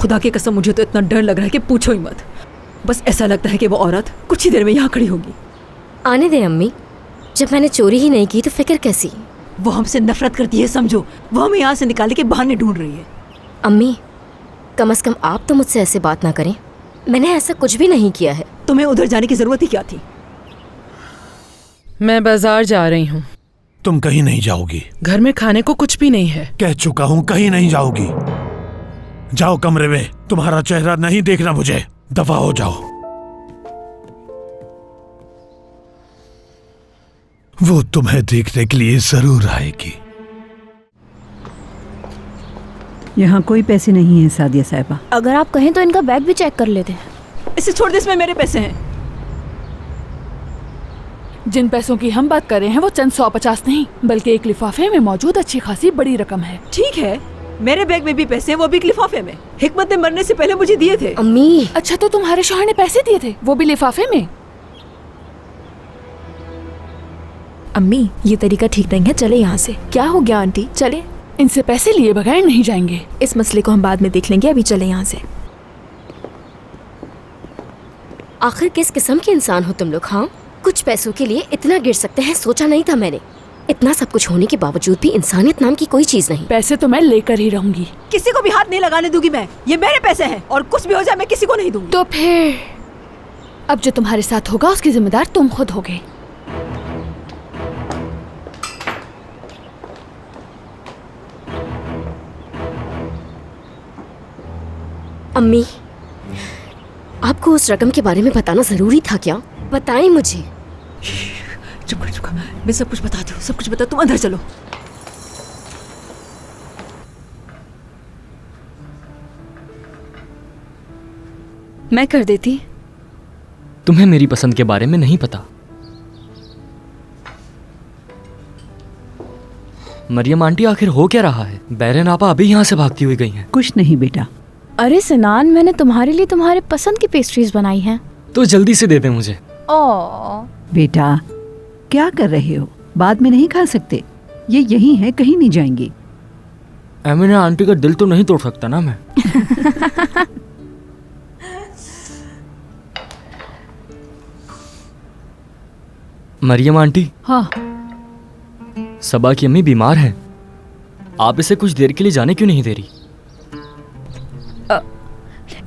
खुदा की कसम मुझे तो इतना डर लग रहा है कि पूछो ही मत। बस ऐसा लगता है कि वो औरत कुछ ही देर में यहाँ खड़ी होगी। आने दे अम्मी, जब मैंने चोरी ही नहीं की तो फिक्र कैसी? वो हमसे नफरत करती है समझो। वो हमें यहाँ से निकालने के बहाने ढूंढ रही है। अम्मी, कम से कम आप तो मुझसे ऐसे बात ना करें। मैंने ऐसा कुछ भी नहीं किया है। तुम्हें उधर जाने की जरूरत ही क्या थी? मैं बाजार जा रही हूँ। तुम कहीं नहीं जाओगी। घर में खाने को कुछ भी नहीं है। कह चुका हूँ कहीं नहीं जाओगी। जाओ कमरे में, तुम्हारा चेहरा नहीं देखना मुझे। दफा हो जाओ। वो तुम्हें देखने के लिए जरूर आएगी। यहाँ कोई पैसे नहीं है सादिया साहिबा। अगर आप कहें तो इनका बैग भी चेक कर लेते हैं। इसे छोड़ दे, इसमें मेरे पैसे हैं। जिन पैसों की हम बात कर रहे हैं वो चंद 150 नहीं बल्कि एक लिफाफे में मौजूद अच्छी खासी बड़ी रकम है। ठीक है, मेरे बैग में भी पैसे हैं, वो भी एक लिफाफे में। हिकमत ने मरने से पहले मुझे दिए थे। अम्मी, अच्छा तो तुम्हारे शौहर ने पैसे दिए थे, वो भी लिफाफे में? अम्मी, ये तरीका ठीक नहीं है, चले यहाँ से। क्या हो गया आंटी, चले। इनसे पैसे लिए बगैर नहीं जाएंगे। इस मसले को हम बाद में देख लेंगे, अभी चले यहाँ से। आखिर किस किस्म के इंसान हो तुम लोग? हाँ, कुछ पैसों के लिए इतना गिर सकते हैं, सोचा नहीं था मैंने। इतना सब कुछ होने के बावजूद भी इंसानियत नाम की कोई चीज नहीं। पैसे तो मैं लेकर ही रहूंगी। किसी को भी हाथ नहीं लगाने दूंगी मैं। ये मेरे पैसे हैं और कुछ भी हो जाए मैं किसी को नहीं दूंगी। तो फिर अब जो तुम्हारे साथ होगा उसकी जिम्मेदार तुम खुद होगे। अम्मी, आपको उस रकम के बारे में बताना जरूरी था क्या? बताएं मुझे। चुप कर, मैं सब कुछ बताती हूँ, सब कुछ बता। तुम अंदर चलो। मैं कर देती। तुम्हें मेरी पसंद के बारे में नहीं पता। मरियम आंटी, आखिर हो क्या रहा है? बैरन आपा अभी यहाँ से भागती हुई गई हैं। कुछ नहीं बेटा। अरे सनान, मैंने तुम्हारे लिए तुम्हारे पसंद की पेस्ट्रीज बनाई हैं। तो जल्दी से दे दे मुझे। ओ बेटा क्या कर रहे हो? बाद में नहीं खा सकते। ये यही है, कहीं नहीं जाएंगी। एमिना आंटी का दिल तो नहीं तोड़ सकता ना मैं। मरियम आंटी। हाँ। सबा की अम्मी बीमार है, आप इसे कुछ देर के लिए जाने क्यों नहीं दे रही?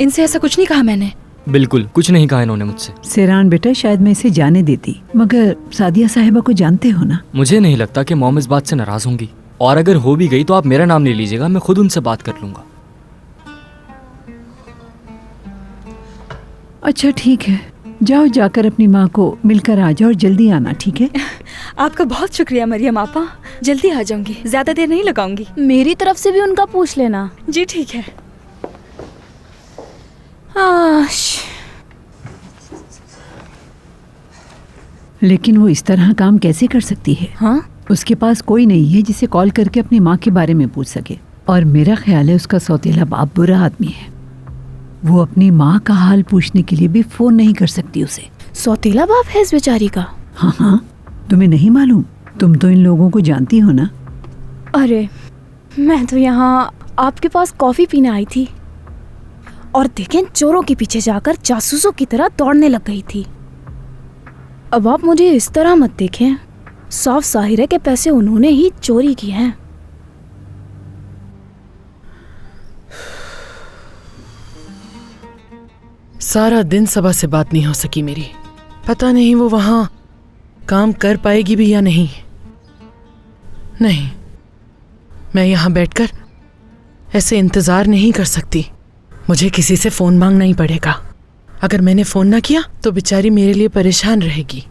इनसे ऐसा कुछ नहीं कहा मैंने। बिल्कुल कुछ नहीं कहा इन्होंने मुझसे। सेरान बेटा, शायद मैं इसे जाने देती, मगर सादिया साहिबा को जानते हो ना। मुझे नहीं लगता कि मॉम इस बात से नाराज होंगी, और अगर हो भी गई तो आप मेरा नाम ले लीजिएगा, मैं खुद उनसे बात कर लूंगा। अच्छा ठीक है, जाओ, जाकर अपनी माँ को मिलकर आ जाओ और जल्दी आना, ठीक है? आपका बहुत शुक्रिया मरियम आपा, जल्दी आ जाऊंगी, ज्यादा देर नहीं लगाऊंगी। मेरी तरफ से भी उनका पूछ लेना। जी ठीक है। लेकिन वो इस तरह काम कैसे कर सकती है? हाँ? उसके पास कोई नहीं है जिसे कॉल करके अपनी माँ के बारे में पूछ सके, और मेरा ख्याल है उसका सौतेला बाप बुरा आदमी है। वो अपनी माँ का हाल पूछने के लिए भी फोन नहीं कर सकती उसे। सौतेला बाप है इस बेचारी का? हाँ हाँ, तुम्हें नहीं मालूम? तुम तो इन लोगों को जानती हो ना। अरे मैं तो यहाँ आपके पास कॉफी पीने आई थी और देखें चोरों के पीछे जाकर जासूसों की तरह दौड़ने लग गई थी। अब आप मुझे इस तरह मत देखें, साफ जाहिर है कि पैसे उन्होंने ही चोरी किए हैं। सारा दिन सबा से बात नहीं हो सकी मेरी। पता नहीं वो वहां काम कर पाएगी भी या नहीं। नहीं, मैं यहाँ बैठकर ऐसे इंतजार नहीं कर सकती। मुझे किसी से फोन मांगना ही पड़ेगा। अगर मैंने फोन ना किया तो बेचारी मेरे लिए परेशान रहेगी।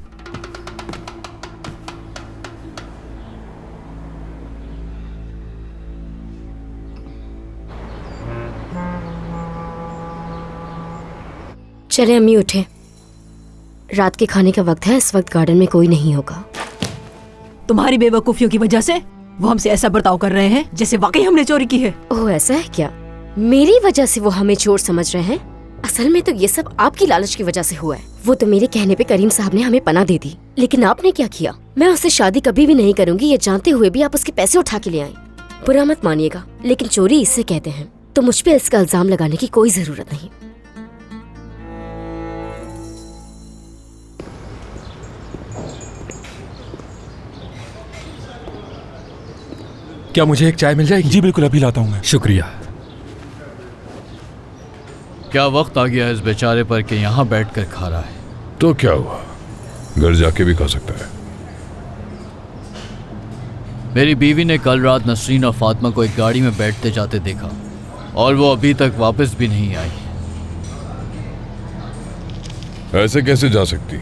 चले अम्मी उठे, रात के खाने का वक्त है, इस वक्त गार्डन में कोई नहीं होगा। तुम्हारी बेवकूफियों की वजह से वो हमसे ऐसा बर्ताव कर रहे हैं जैसे वाकई हमने चोरी की है। ओह ऐसा है क्या? मेरी वजह से वो हमें चोर समझ रहे हैं? असल में तो ये सब आपकी लालच की वजह से हुआ है। वो तो मेरे कहने पे करीम साहब ने हमें पनाह दे दी, लेकिन आपने क्या किया? मैं उससे शादी कभी भी नहीं करूंगी, ये जानते हुए भी आप उसके पैसे उठा के ले आए। बुरा मत मानिएगा, लेकिन चोरी इससे कहते हैं। तो मुझ पे इसका इल्जाम लगाने की कोई जरूरत नहीं। क्या मुझे एक चाय मिल जाएगी? जी बिल्कुल, अभी लाता हूँ मैं। शुक्रिया। क्या वक्त आ गया इस बेचारे पर कि यहाँ बैठकर खा रहा है? तो क्या हुआ, घर जाके भी खा सकता है। मेरी बीवी ने कल रात नसरीन और फातिमा को एक गाड़ी में बैठते जाते देखा और वो अभी तक वापस भी नहीं आई। ऐसे कैसे जा सकती?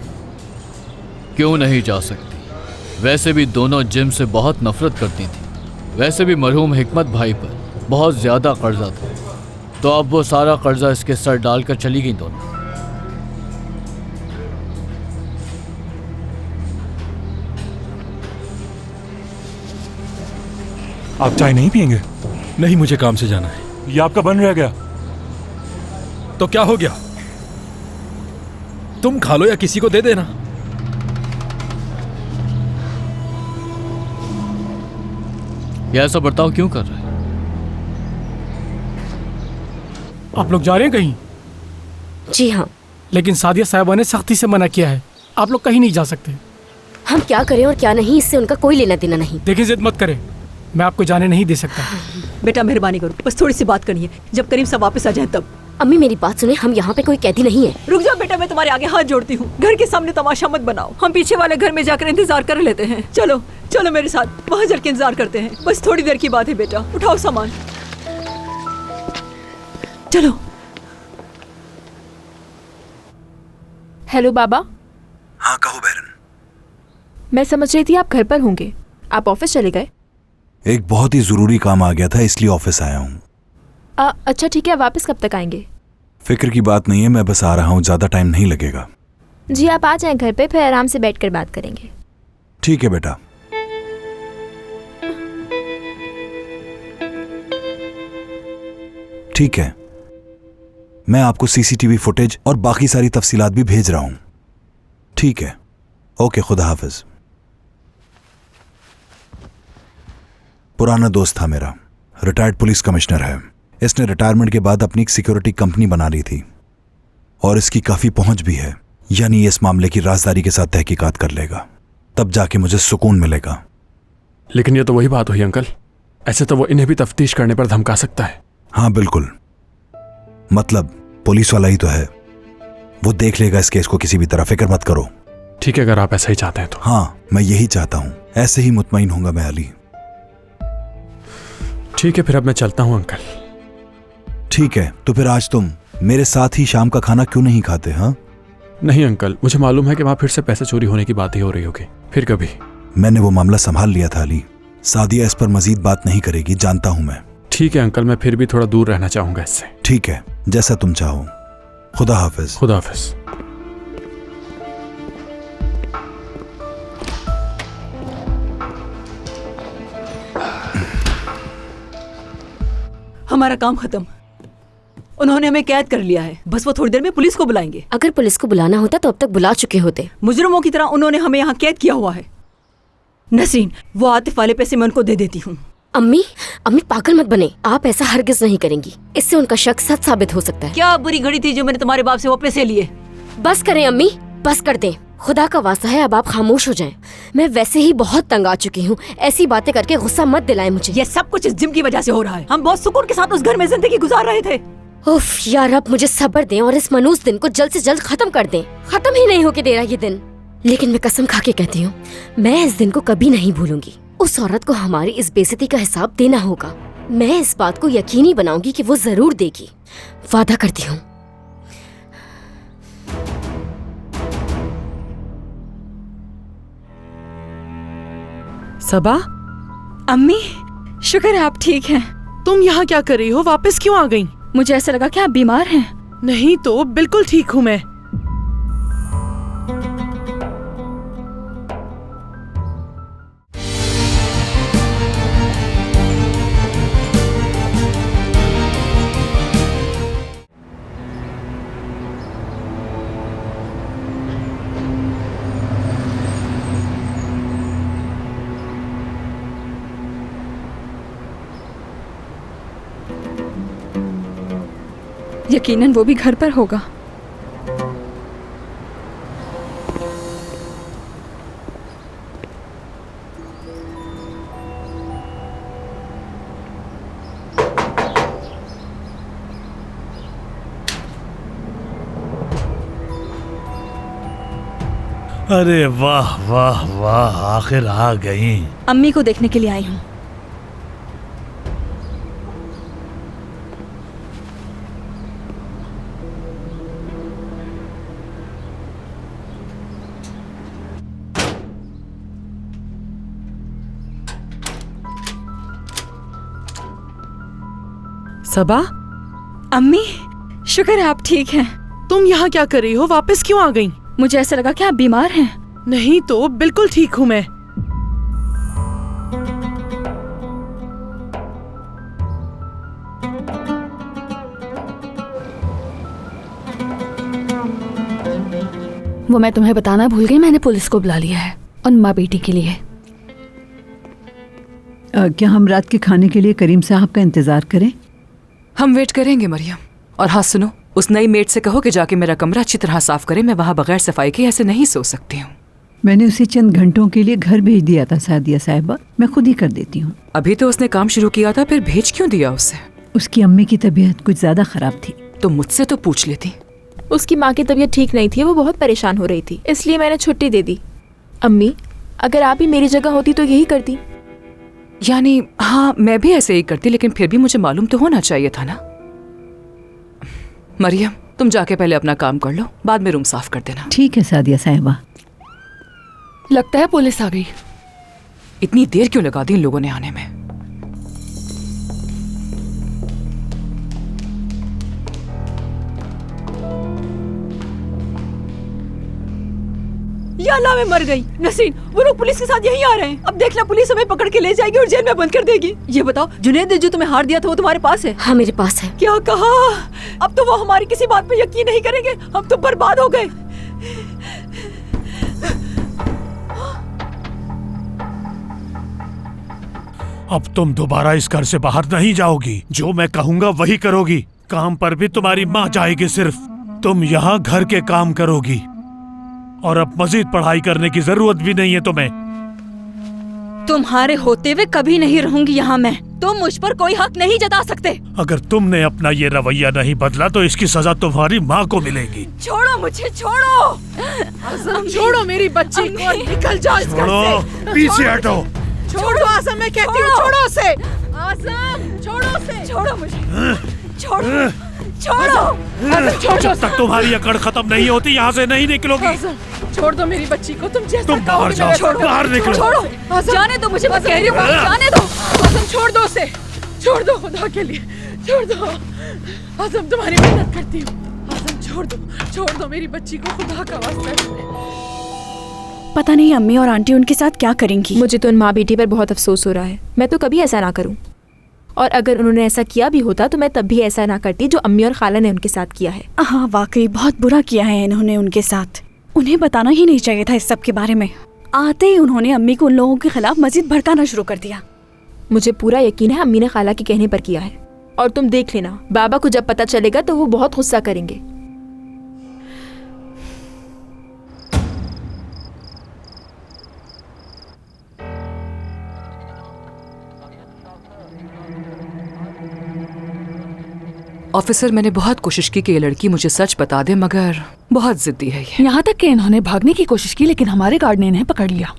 क्यों नहीं जा सकती? वैसे भी दोनों जिम से बहुत नफरत करती थी। वैसे भी मरहूम हिकमत भाई पर बहुत ज़्यादा कर्जा था, तो अब वो सारा कर्जा इसके सर डालकर चली गई दोनों। आप चाय नहीं पियेंगे? नहीं, मुझे काम से जाना है। ये आपका बन रह गया। तो क्या हो गया? तुम खा लो या किसी को दे देना। ये ऐसा बर्ताव क्यों कर रहा है? आप लोग जा रहे हैं कहीं? जी हाँ। लेकिन सादिया साहिबा ने सख्ती से मना किया है, आप लोग कहीं नहीं जा सकते। हम क्या करें और क्या नहीं, इससे उनका कोई लेना देना नहीं। देखिए, जिद मत करें, मैं आपको जाने नहीं दे सकता। बेटा मेहरबानी करो, बस थोड़ी सी बात करनी है, जब करीम साहब वापस आ जाए तब। अम्मी मेरी बात सुने, हम यहाँ पे कोई कैदी नहीं है। रुक जाओ बेटा, मैं तुम्हारे आगे हाथ जोड़ती हूँ। घर के सामने तमाशा मत बनाओ, हम पीछे वाले घर में जाकर इंतजार कर लेते हैं। चलो चलो मेरे साथ, वहाँ चल के इंतजार करते हैं। बस थोड़ी देर की बात है बेटा, उठाओ सामान, चलो। हेलो बाबा। हाँ कहो बहरन। मैं समझ रही थी आप घर पर होंगे, आप ऑफिस चले गए? एक बहुत ही जरूरी काम आ गया था, इसलिए ऑफिस आया हूँ। अच्छा ठीक है, वापस कब तक आएंगे? फिक्र की बात नहीं है, मैं बस आ रहा हूँ, ज्यादा टाइम नहीं लगेगा। जी आप आ जाएं घर पे, फिर आराम से बैठकर बात करेंगे। ठीक है बेटा। ठीक है, मैं आपको सीसीटीवी फुटेज और बाकी सारी तफसीलात भी भेज रहा हूं। ठीक है, ओके, खुदा हाफिज। पुराना दोस्त था मेरा, रिटायर्ड पुलिस कमिश्नर है। इसने रिटायरमेंट के बाद अपनी एक सिक्योरिटी कंपनी बना ली थी और इसकी काफी पहुंच भी है, यानी इस मामले की राजदारी के साथ तहकीकात कर लेगा, तब जाके मुझे सुकून मिलेगा। लेकिन ये तो वही बात हुई अंकल, ऐसे तो वो इन्हें भी तफ्तीश करने पर धमका सकता है। हाँ बिल्कुल, मतलब पुलिस वाला ही तो है, वो देख लेगा इस केस को किसी भी तरह, फिक्र मत करो। ठीक है, अगर आप ऐसा ही चाहते हैं तो। हाँ मैं यही चाहता हूँ, ऐसे ही मुतमईन होऊंगा मैं अली। ठीक है, फिर अब मैं चलता हूँ अंकल। ठीक है, तो फिर आज तुम मेरे साथ ही शाम का खाना क्यों नहीं खाते? हाँ नहीं अंकल, मुझे मालूम है कि वहां फिर से पैसे चोरी होने की बात ही हो रही होगी, फिर कभी। मैंने वो मामला संभाल लिया था अली, सादिया इस पर मजीद बात नहीं करेगी, जानता हूं मैं। ठीक है अंकल, मैं फिर भी थोड़ा दूर रहना चाहूंगा इससे। ठीक है, जैसा तुम चाहो। खुदा हाफिज। खुदा हाफिज। हमारा काम खत्म, उन्होंने हमें कैद कर लिया है, बस वो थोड़ी देर में पुलिस को बुलाएंगे। अगर पुलिस को बुलाना होता तो अब तक बुला चुके होते। मुजरिमों की तरह उन्होंने हमें यहाँ कैद किया हुआ है। नसीन, वो आतिफ वाले पैसे मैं उनको दे देती हूँ। अम्मी अम्मी पागल मत बने, आप ऐसा हरगिज नहीं करेंगी, इससे उनका शक सच साबित हो सकता है। क्या बुरी घड़ी थी जो मैंने तुम्हारे बाप से वो पैसे लिए? बस करें अम्मी, बस कर दें, खुदा का वास्ता है अब आप खामोश हो जाएं। मैं वैसे ही बहुत तंग आ चुकी हूँ, ऐसी बातें करके गुस्सा मत दिलाएं मुझे। ये सब कुछ इस जिम की वजह से हो रहा है, हम बहुत सुकून के साथ उस घर में जिंदगी गुजार रहे थे। उफ यार, अब मुझे सब्र दें और इस मनूस दिन को जल्द से जल्द खत्म कर दें। खत्म ही नहीं होके दे रहा ये दिन, लेकिन मैं कसम खा के कहती हूँ, मैं इस दिन को कभी नहीं भूलूंगी। उस औरत को हमारी इस बेइज्जती का हिसाब देना होगा। मैं इस बात को यकीनी बनाऊंगी कि वो जरूर देगी, वादा करती हूँ। सबा। अम्मी, शुक्र है आप ठीक हैं। तुम यहाँ क्या कर रही हो, वापस क्यों आ गई? मुझे ऐसा लगा कि आप बीमार हैं। नहीं तो बिल्कुल ठीक हूँ मैं। यकीनन वो भी घर पर होगा। अरे वाह वाह वाह, आखिर आ गई। अम्मी को देखने के लिए आई हूँ। सबा, अम्मी, शुक्र है आप ठीक हैं। तुम यहाँ क्या कर रही हो? वापस क्यों आ गई? मुझे ऐसा लगा कि आप बीमार हैं। नहीं तो बिल्कुल ठीक हूँ मैं। वो मैं तुम्हें बताना भूल गई, मैंने पुलिस को बुला लिया है उन माँ बेटी के लिए। क्या हम रात के खाने के लिए करीम साहब का इंतजार करें? हम वेट करेंगे मरियम। और हाँ सुनो, उस नई मेड से कहो कि जाके मेरा कमरा अच्छी तरह साफ करे। मैं वहाँ बगैर सफाई के ऐसे नहीं सो सकती हूँ। मैंने उसे चंद घंटों के लिए घर भेज दिया था सादिया साहिबा, मैं खुद ही कर देती हूँ। अभी तो उसने काम शुरू किया था, फिर भेज क्यों दिया उसे? उसकी अम्मी की तबीयत कुछ ज्यादा खराब थी। तो मुझसे तो पूछ लेती। उसकी माँ की तबीयत ठीक नहीं थी, वो बहुत परेशान हो रही थी, इसलिए मैंने छुट्टी दे दी। अम्मी, अगर आप ही मेरी जगह होती तो यही करती। यानी हाँ, मैं भी ऐसे ही करती, लेकिन फिर भी मुझे मालूम तो होना चाहिए था ना। मरियम, तुम जाके पहले अपना काम कर लो, बाद में रूम साफ कर देना। ठीक है सादिया साहिबा। लगता है पुलिस आ गई। इतनी देर क्यों लगा दी इन लोगों ने आने में? या अल्लाह, मैं मर गई। नसीन, वो लोग पुलिस के साथ यहीं आ रहे हैं। अब देखना, पुलिस हमें पकड़ के ले जाएगी और जेल में बंद कर देगी। ये बताओ, जुनैद ने जो तुम्हें हार दिया था वो तुम्हारे पास है? हाँ, मेरे पास है। क्या कहा? अब तो वो हमारी किसी बात पे यकीन नहीं करेंगे। हम तो बर्बाद हो गए। अब तुम दोबारा इस घर से बाहर नहीं जाओगी। जो मैं कहूँगा वही करोगी। काम पर भी तुम्हारी माँ जाएगी, सिर्फ तुम यहाँ घर के काम करोगी। और अब मजीद पढ़ाई करने की जरूरत भी नहीं है तुम्हें। तुम्हारे होते हुए कभी नहीं रहूंगी यहाँ मैं। तुम मुझ पर कोई हक नहीं जता सकते। अगर तुमने अपना ये रवैया नहीं बदला तो इसकी सजा तुम्हारी माँ को मिलेगी। छोड़ो मुझे, छोड़ो। छोड़ो मेरी बच्ची को, निकल जाओ इस घर छोड़ो, पीछे हटो। छोड़ो आज़म, मैं कहती हूँ छोड़ो उसे। आज़म, छोड़ो उसे। छोड़ो मुझे, छोड़ो, छोड़ो। जब तक तुम्हारी अकड़ खत्म नहीं होती यहाँ से नहीं निकलोगी। छोड़ दो मेरी बच्ची को, तुम जैसा तुम बाहर जाओ, बाहर निकलो। छोड़ो, जाने दो मुझे, मैं कह रही हूँ जाने दो। आज़म छोड़ दो उसे, छोड़ दो, खुदा के लिए छोड़ दो। आज़म तुम्हारी मदद करती हूँ। आज़म छोड़ दो मेरी बच्ची को, खुदा का वास्ता है। पता नहीं अम्मी और आंटी उनके साथ क्या करेंगी। मुझे तो उन माँ बेटी पर बहुत अफसोस हो रहा है। मैं तो कभी ऐसा ना करूं, और अगर उन्होंने ऐसा किया भी होता तो मैं तब भी ऐसा ना करती जो अम्मी और खाला ने उनके साथ किया है। हाँ, वाकई बहुत बुरा किया है इन्होंने उनके साथ। उन्हें बताना ही नहीं चाहिए था इस सब के बारे में। आते ही उन्होंने अम्मी को उन लोगों के खिलाफ मजीद भड़काना शुरू कर दिया। मुझे पूरा यकीन है अम्मी ने खाला के कहने पर किया है। और तुम देख लेना, बाबा को जब पता चलेगा तो वो बहुत गुस्सा करेंगे। ऑफिसर, मैंने बहुत कोशिश की कि ये लड़की मुझे सच बता दे, मगर बहुत जिद्दी है ये। यहाँ तक कि इन्होंने भागने की कोशिश की, लेकिन हमारे गार्ड ने इन्हें पकड़ लिया।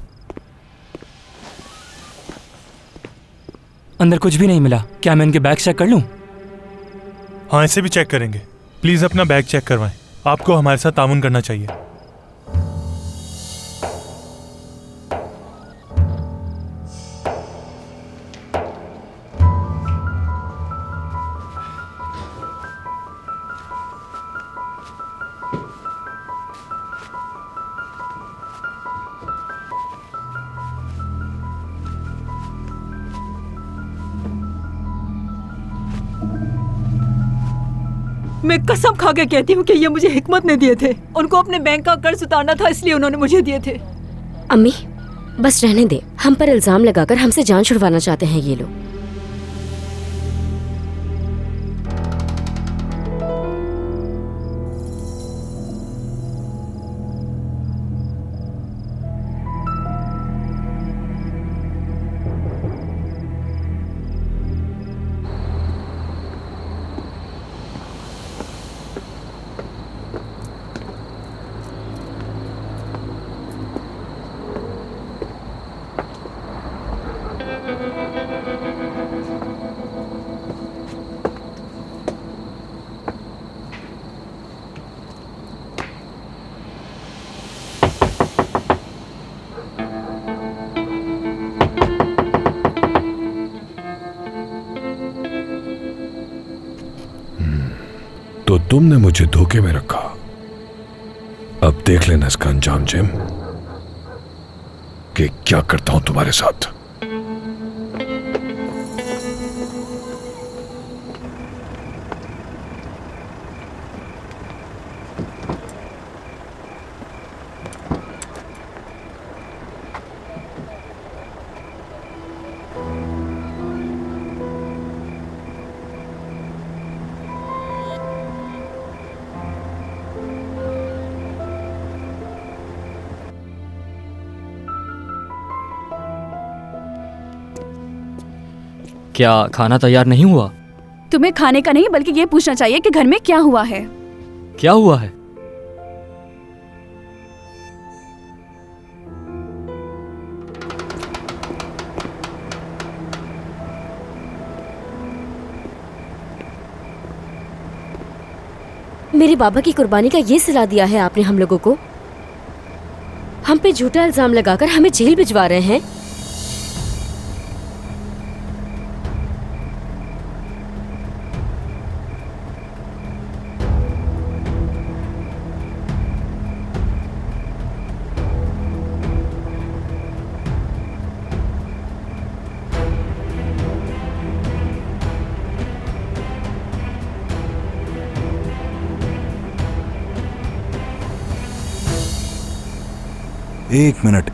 अंदर कुछ भी नहीं मिला। क्या मैं इनके बैग चेक कर लूं? हाँ, इसे भी चेक करेंगे। प्लीज अपना बैग चेक करवाएं। आपको हमारे साथ तामुन करना चाहिए। मैं कसम खा के कहती हूँ कि ये मुझे हिकमत ने दिए थे। उनको अपने बैंक का कर्ज उतारना था, इसलिए उन्होंने मुझे दिए थे। अम्मी, बस रहने दे। हम पर इल्जाम लगाकर हमसे जान छुड़वाना चाहते हैं ये लोग। तो तुमने मुझे धोखे में रखा। अब देख लेना इसका अंजाम जिम, कि क्या करता हूं तुम्हारे साथ। क्या खाना तैयार नहीं हुआ? तुम्हें खाने का नहीं बल्कि ये पूछना चाहिए कि घर में क्या हुआ है। क्या हुआ है? मेरे बाबा की कुर्बानी का ये सिला दिया है आपने हम लोगों को। हम पे झूठा इल्जाम लगाकर हमें जेल भिजवा रहे हैं।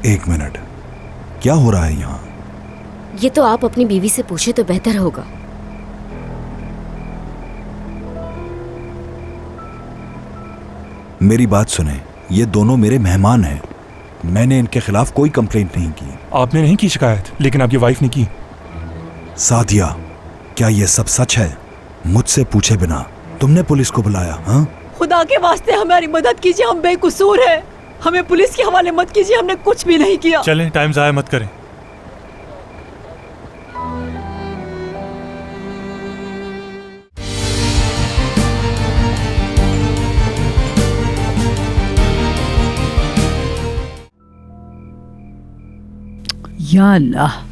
एक मिनट, क्या हो रहा है यहाँ? ये तो आप अपनी बीवी से पूछे तो बेहतर होगा। मेरी बात सुने, ये दोनों मेरे मेहमान हैं। मैंने इनके खिलाफ कोई कंप्लेंट नहीं की। आपने नहीं की शिकायत, लेकिन आपकी वाइफ ने की। सादिया, क्या ये सब सच है? मुझसे पूछे बिना तुमने पुलिस को बुलाया? हाँ, खुदा के वास्ते हमारी मदद कीजिए, हम बेकसूर हैं। हमें पुलिस के हवाले मत कीजिए, हमने कुछ भी नहीं किया। चलें, टाइम जाया मत करें। या अल्लाह,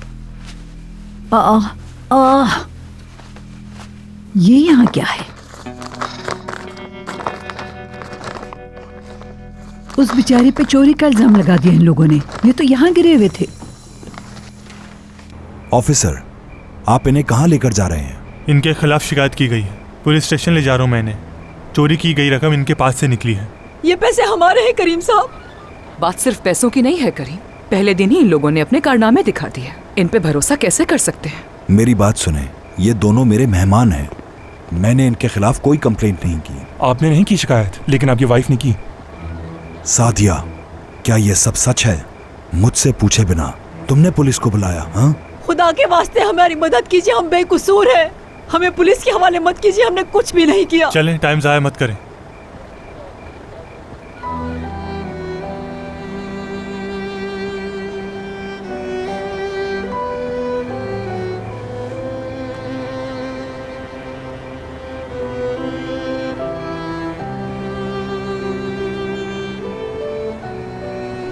ये यहाँ क्या है? उस बेचारे पे चोरी का इल्जाम लगा दिया इन लोगों ने। ये तो यहाँ गिरे हुए थे। ऑफिसर, आप इन्हें कहाँ लेकर जा रहे हैं? इनके खिलाफ शिकायत की गई है। पुलिस स्टेशन ले जा रहा हूँ मैंने। चोरी की गई रकम इनके पास से निकली है। ये पैसे हमारे हैं करीम साहब। बात सिर्फ पैसों की नहीं है करीम। पहले दिन ही इन लोगों ने अपने कारनामे दिखा दिए। इन पे भरोसा कैसे कर सकते हैं? मेरी बात सुने, ये दोनों मेरे मेहमान हैं। मैंने इनके खिलाफ कोई कंप्लेंट नहीं की। आपने नहीं की शिकायत, लेकिन आपकी वाइफ ने की। सादिया, क्या ये सब सच है? मुझसे पूछे बिना तुमने पुलिस को बुलाया? हाँ, खुदा के वास्ते हमारी मदद कीजिए, हम बेकसूर हैं। हमें पुलिस के हवाले मत कीजिए, हमने कुछ भी नहीं किया। चलें, टाइम जाया मत करें।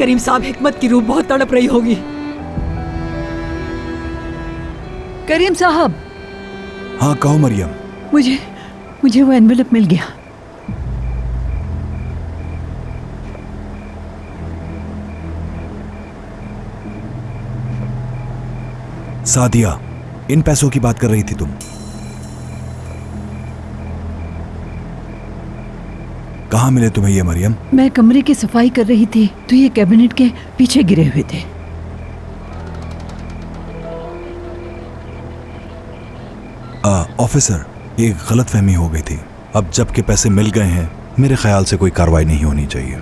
करीम साहब, हिकमत की रूह बहुत तड़प रही होगी। करीम साहब। हाँ, कहो मरियम। मुझे वो एनवेलप मिल गया। सादिया, इन पैसों की बात कर रही थी तुम। कहाँ मिले तुम्हें ये मरियम? मैं कमरे की सफाई कर रही थी तो ये कैबिनेट के पीछे गिरे हुए थे। ऑफिसर, ये गलतफहमी हो गई थी। अब जबकि पैसे मिल गए हैं, मेरे ख्याल से कोई कार्रवाई नहीं होनी चाहिए।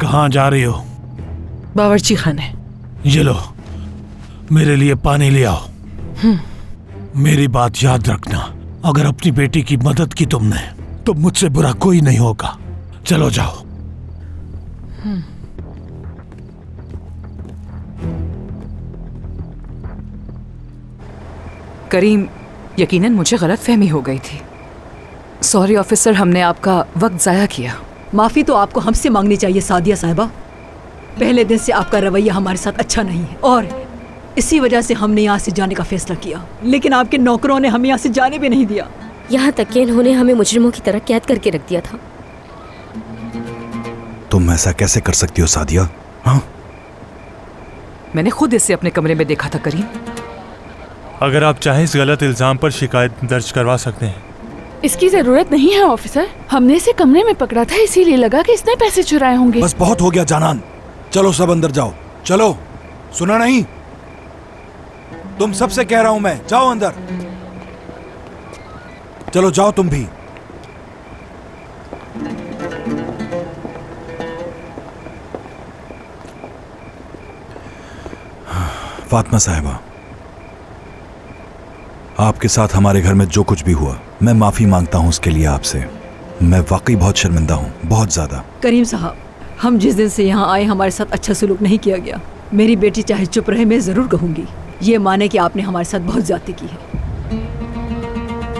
कहाँ जा रही हो? बावर्ची खाने। ये लो, मेरे लिए पानी ले आओ। मेरी बात याद रखना, अगर अपनी बेटी की मदद की तुमने तो मुझसे बुरा कोई नहीं होगा। चलो जाओ। करीम, यकीनन मुझे गलतफहमी हो गई थी। सॉरी ऑफिसर, हमने आपका वक्त ज़ाया किया। माफी तो आपको हमसे मांगनी चाहिए सादिया साहिबा। पहले दिन से आपका रवैया हमारे साथ अच्छा नहीं है और इसी वजह से हमने यहाँ से जाने का फैसला किया, लेकिन आपके नौकरों ने हमें यहाँ से जाने भी नहीं दिया। यहाँ तक कि इन्होंने हमें मुजरिमों की तरह कैद करके रख दिया था। तुम ऐसा कैसे कर सकती हो सादिया? हाँ, मैंने खुद इसे अपने कमरे में देखा था करीम। अगर आप चाहें इस गलत इल्जाम पर शिकायत दर्ज करवा सकते हैं। इसकी जरूरत नहीं है ऑफिसर, हमने इसे कमरे में पकड़ा था, इसीलिए लगा कि इसने पैसे चुराए होंगे। बस बहुत हो गया जानान, चलो सब अंदर जाओ। चलो, सुना नहीं? तुम सबसे कह रहा हूं मैं, जाओ अंदर। चलो जाओ तुम भी। फातिमा साहिबा, आपके साथ हमारे घर में जो कुछ भी हुआ, मैं माफी मांगता हूं उसके लिए आपसे। मैं वाकई बहुत शर्मिंदा हूं, बहुत ज्यादा। करीम साहब, हम जिस दिन से यहाँ आए हमारे साथ अच्छा सलूक नहीं किया गया। मेरी बेटी चाहे चुप रहे, मैं जरूर कहूंगी। ये माने कि आपने हमारे साथ बहुत ज्यादती की है।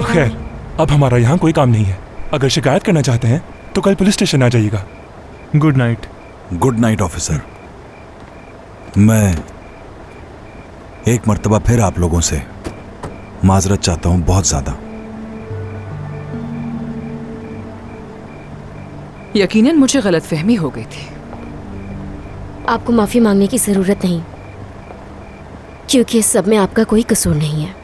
खैर, अब हमारा यहाँ कोई काम नहीं है। अगर शिकायत करना चाहते हैं तो कल पुलिस स्टेशन आ जाइएगा। Good night. Good night officer. मैं एक मर्तबा फिर आप लोगों से माजरत चाहता हूं, बहुत ज्यादा। यकीनन मुझे गलतफहमी हो गई थी। आपको माफी मांगने की जरूरत नहीं, क्योंकि इस सब में आपका कोई कसूर नहीं है।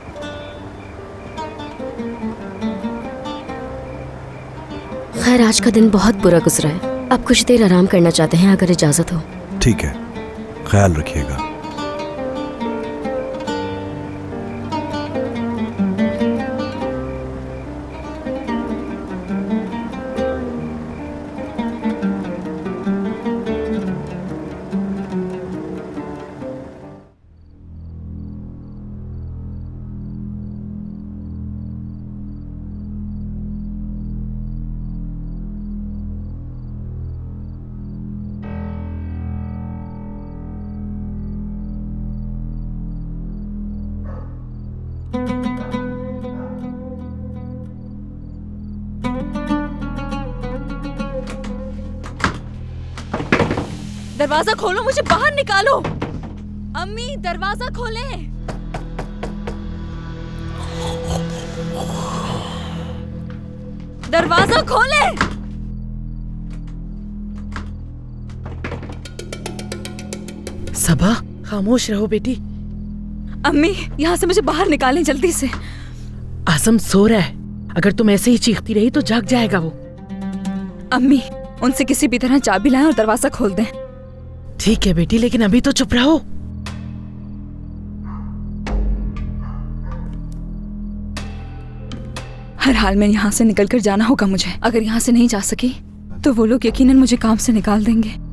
खैर, आज का दिन बहुत बुरा गुजरा है। अब कुछ देर आराम करना चाहते हैं, अगर इजाजत हो। ठीक है, ख्याल रखिएगा। दरवाजा खोलो, मुझे बाहर निकालो। अम्मी, दरवाजा खोलें। दरवाजा खोलें। सबा, खामोश रहो बेटी। अम्मी, यहाँ से मुझे बाहर निकालें जल्दी से। आसम सो रहा है, अगर तुम ऐसे ही चीखती रही तो जाग जाएगा वो। अम्मी, उनसे किसी भी तरह चाबी लाएं और दरवाजा खोल दें। ठीक है बेटी, लेकिन अभी तो चुप रहो। हर हाल में यहाँ से निकलकर जाना होगा मुझे। अगर यहाँ से नहीं जा सकी तो वो लोग यकीनन मुझे काम से निकाल देंगे।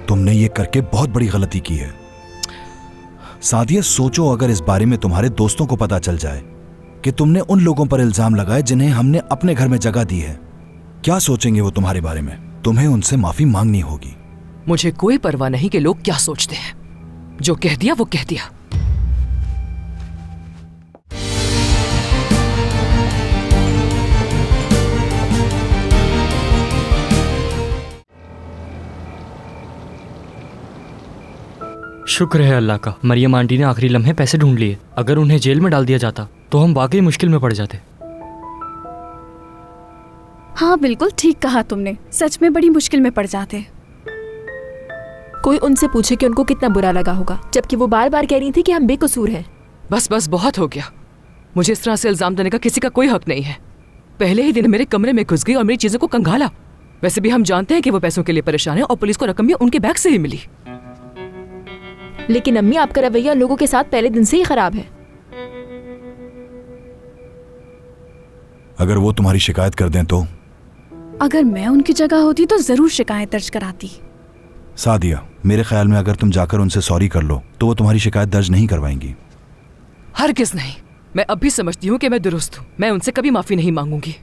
तुमने ये करके बहुत बड़ी गलती की है सादिया। सोचो, अगर इस बारे में तुम्हारे दोस्तों को पता चल जाए कि तुमने उन लोगों पर इल्जाम लगाए जिन्हें हमने अपने घर में जगह दी है, क्या सोचेंगे वो तुम्हारे बारे में? तुम्हें उनसे माफी मांगनी होगी। मुझे कोई परवाह नहीं कि लोग क्या सोचते हैं। जो कह दिया वो कह दिया। शुक्र है अल्लाह का, मरियम आंटी ने आखिरी लम्हे पैसे ढूंढ लिए। अगर उन्हें जेल में डाल दिया जाता तो हम वाकई मुश्किल में पड़ जाते। हाँ, बिल्कुल ठीक कहा तुमने। सच में बड़ी मुश्किल में पड़ जाते। कोई उनसे पूछे कि उनको कितना बुरा लगा होगा, जबकि वो बार बार कह रही थी कि हम बेकसूर हैं। बस बस, बहुत हो गया। मुझे इस तरह से इल्जाम देने का किसी का कोई हक नहीं है। पहले ही दिन मेरे कमरे में घुस गई और मेरी चीजों को कंगाला। वैसे भी हम जानते हैं कि वो पैसों के लिए परेशान है और पुलिस को रकम भी उनके बैग से ही मिली। लेकिन अम्मी, आपका रवैया लोगों के साथ पहले दिन से ही खराब है। अगर वो तुम्हारी शिकायत कर दें तो? अगर मैं उनकी जगह होती तो जरूर शिकायत दर्ज कराती। सादिया, मेरे ख्याल में अगर तुम जाकर उनसे सॉरी कर लो तो वो तुम्हारी शिकायत दर्ज नहीं करवाएंगी। हरगिज़ नहीं। मैं अब भी समझती हूँ कि मैं दुरुस्त हूँ। मैं उनसे कभी माफी नहीं मांगूंगी।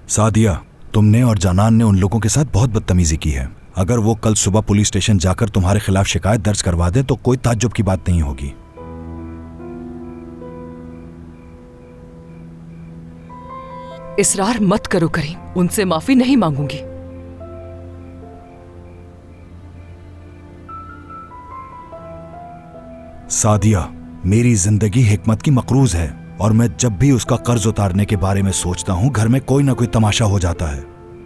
सादिया, तुमने और जानान ने उन लोगों के साथ बहुत बदतमीजी की है। अगर वो कल सुबह पुलिस स्टेशन जाकर तुम्हारे खिलाफ शिकायत दर्ज करवा दे तो कोई ताज्जुब की बात नहीं होगी। इसरार मत करो करीम, उनसे माफी नहीं मांगूंगी। सादिया, मेरी जिंदगी हिकमत की मकरूज है और मैं जब भी उसका कर्ज उतारने के बारे में सोचता हूं घर में कोई ना कोई तमाशा हो जाता है।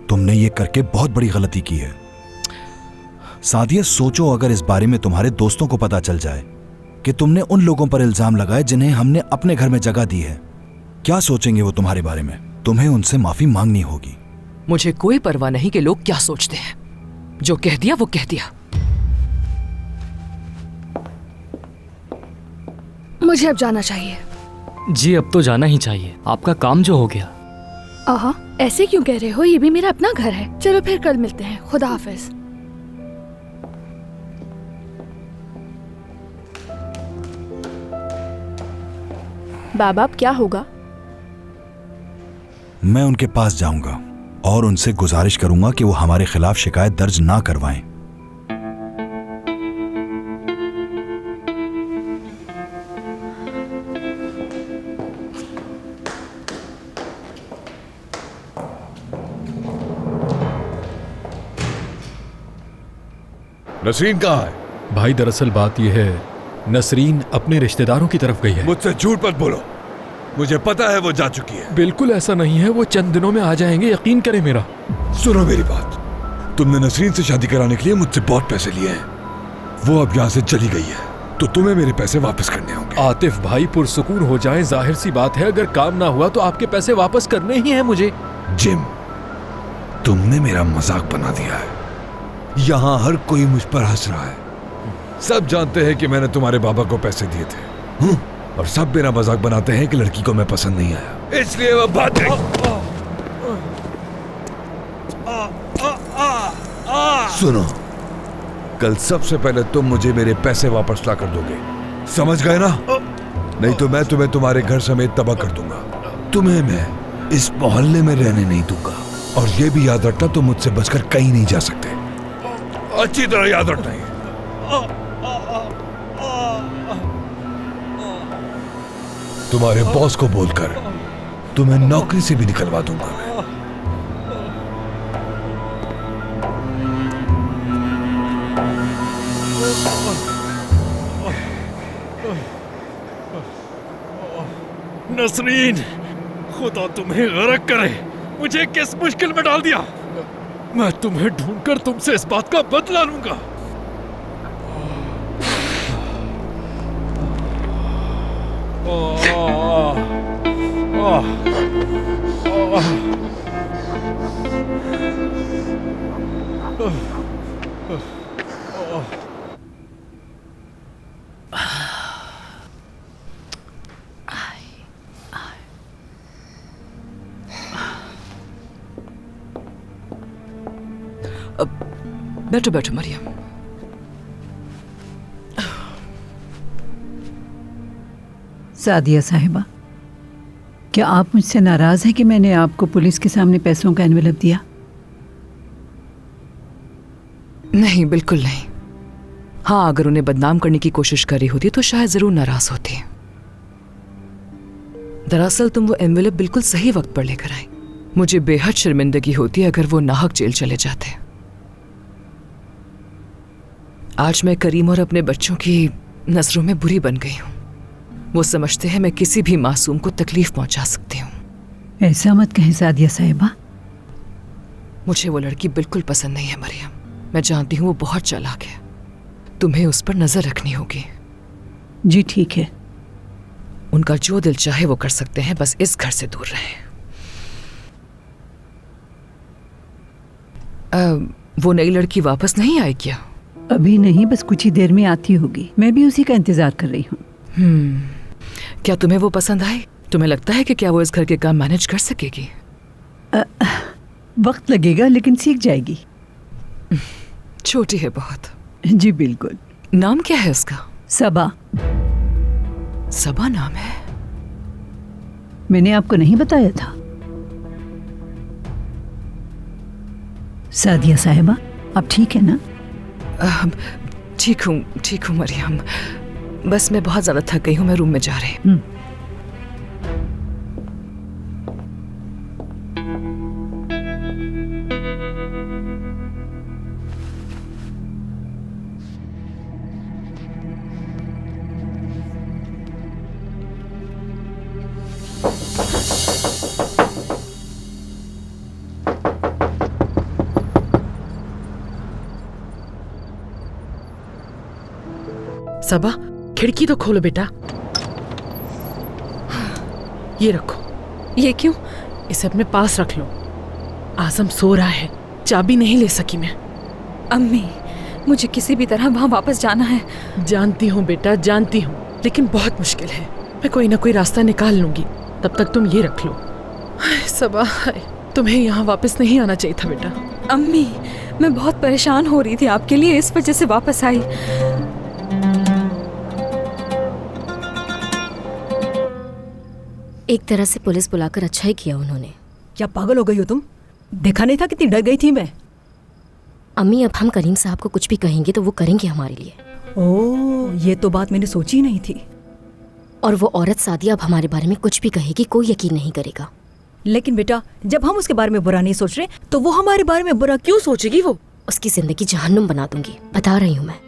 तुमने ये करके बहुत बड़ी गलती की है। सादिया, सोचो अगर इस बारे में तुम्हारे दोस्तों को पता चल जाए कि तुमने उन लोगों पर इल्जाम लगाए जिन्हें हमने अपने घर में जगह दी है, क्या सोचेंगे वो तुम्हारे बारे में? तुम्हें उनसे माफी मांगनी होगी। मुझे कोई परवाह नहीं कि लोग क्या सोचते हैं। जो कह दिया वो कह दिया। मुझे अब जाना चाहिए। जी, अब तो जाना ही चाहिए। आपका काम जो हो गया। आहा, ऐसे क्यों कह रहे हो? ये भी मेरा अपना घर है। चलो फिर कल मिलते हैं। खुदा हाफिज। बाबा, अब क्या होगा? मैं उनके पास जाऊंगा और उनसे गुजारिश करूंगा कि वो हमारे खिलाफ शिकायत दर्ज ना करवाएं। नसरीन कहाँ है? भाई, दरअसल बात यह है, नसरीन अपने रिश्तेदारों की तरफ गई है। मुझसे झूठ मत बोलो, मुझे पता है वो जा चुकी है। बिल्कुल ऐसा नहीं है, वो चंद दिनों में आ जाएंगे, यकीन करें मेरा। सुनो मेरी बात, तुमने नसरीन से शादी कराने के लिए मुझसे बहुत पैसे लिए हैं। वो अब यहाँ से चली गई है तो तुम्हें मेरे पैसे वापस करने होंगे। आतिफ भाई, पुरसुकून हो जाएं, जाहिर सी बात है अगर काम ना हुआ तो आपके पैसे वापस करने ही हैं मुझे। जिम, तुमने मेरा मजाक बना दिया है। यहाँ हर कोई मुझ पर हंस रहा है। सब जानते हैं कि मैंने तुम्हारे बाबा को पैसे दिए थे और सब मेरा मजाक बनाते हैं कि लड़की को मैं पसंद नहीं आया, इसलिए वो बात सुनो, कल सबसे पहले तुम मुझे मेरे पैसे वापस ला कर दोगे, समझ गए ना? नहीं तो मैं तुम्हें तुम्हारे घर समेत तबाह कर दूंगा। तुम्हें मैं इस मोहल्ले में रहने नहीं दूंगा। और ये भी याद रखना, तुम मुझसे बचकर कहीं नहीं जा सकते। अच्छी तरह याद रखना है। तुम्हारे बॉस को बोलकर तुम्हें नौकरी से भी निकलवा दूंगा मैं। नसरीन, खुदा तुम्हें गरक करे, मुझे किस मुश्किल में डाल दिया। मैं तुम्हें ढूंढकर तुमसे इस बात का बदला लूंगा। बैठो बैठो मरियम। सादिया साहिबा, क्या आप मुझसे नाराज हैं कि मैंने आपको पुलिस के सामने पैसों का एनवेलप दिया? नहीं, बिल्कुल नहीं। हाँ, अगर उन्हें बदनाम करने की कोशिश कर रही होती तो शायद जरूर नाराज होती। दरअसल तुम वो एनवेलप बिल्कुल सही वक्त पर लेकर आई। मुझे बेहद शर्मिंदगी होती अगर वो नाहक जेल चले जाते। आज मैं करीम और अपने बच्चों की नजरों में बुरी बन गई हूँ। वो समझते हैं मैं किसी भी मासूम को तकलीफ पहुंचा सकती हूँ। ऐसा मत कहें सादिया साहिबा। मुझे वो लड़की बिल्कुल पसंद नहीं है मरियम। मैं जानती हूँ वो बहुत चालाक है। तुम्हें उस पर नजर रखनी होगी। जी ठीक है। उनका जो दिल चाहे वो कर सकते हैं, बस इस घर से दूर रहें। वो नई लड़की वापस नहीं आई क्या? अभी नहीं, बस कुछ ही देर में आती होगी। मैं भी उसी का इंतजार कर रही हूँ। क्या तुम्हें वो पसंद आई? तुम्हें लगता है कि क्या वो इस घर के काम मैनेज कर सकेगी? वक्त लगेगा, लेकिन सीख जाएगी। छोटी है बहुत। जी बिल्कुल। नाम क्या है उसका? सबा। सबा नाम है? मैंने आपको नहीं बताया था? सादिया साहिबा, आप ठीक है ना? ठीक हूँ मरियम। बस मैं बहुत ज्यादा थक गई हूँ, मैं रूम में जा रही हूँ। सबा, खिड़की तो खोलो बेटा। ये रखो। ये क्यों? इसे अपने पास रख लो। आजम सो रहा है, चाबी नहीं ले सकी मैं। अम्मी, मुझे किसी भी तरह वहाँ वापस जाना है। जानती हूँ बेटा, जानती हूँ, लेकिन बहुत मुश्किल है। मैं कोई ना कोई रास्ता निकाल लूंगी, तब तक तुम ये रख लो। सबा, तुम्हें यहाँ वापस नहीं आना चाहिए था बेटा। अम्मी, मैं बहुत परेशान हो रही थी आपके लिए, इस वजह से वापस आई। एक तरह से पुलिस बुलाकर अच्छा ही किया उन्होंने। क्या पागल हो गई हो तुम? देखा नहीं था कितनी डर गई थी मैं। अम्मी, अब हम करीम साहब को कुछ भी कहेंगे तो वो करेंगे हमारे लिए। ओह, ये तो बात मैंने सोची नहीं थी। और वो औरत सादिया अब हमारे बारे में कुछ भी कहेगी, कोई यकीन नहीं करेगा। लेकिन बेटा, जब हम उसके बारे में बुरा नहीं सोच रहे तो वो हमारे बारे में बुरा क्यों सोचेगी? वो उसकी जिंदगी जहन्नुम बना दूंगी, बता रही हूँ मैं।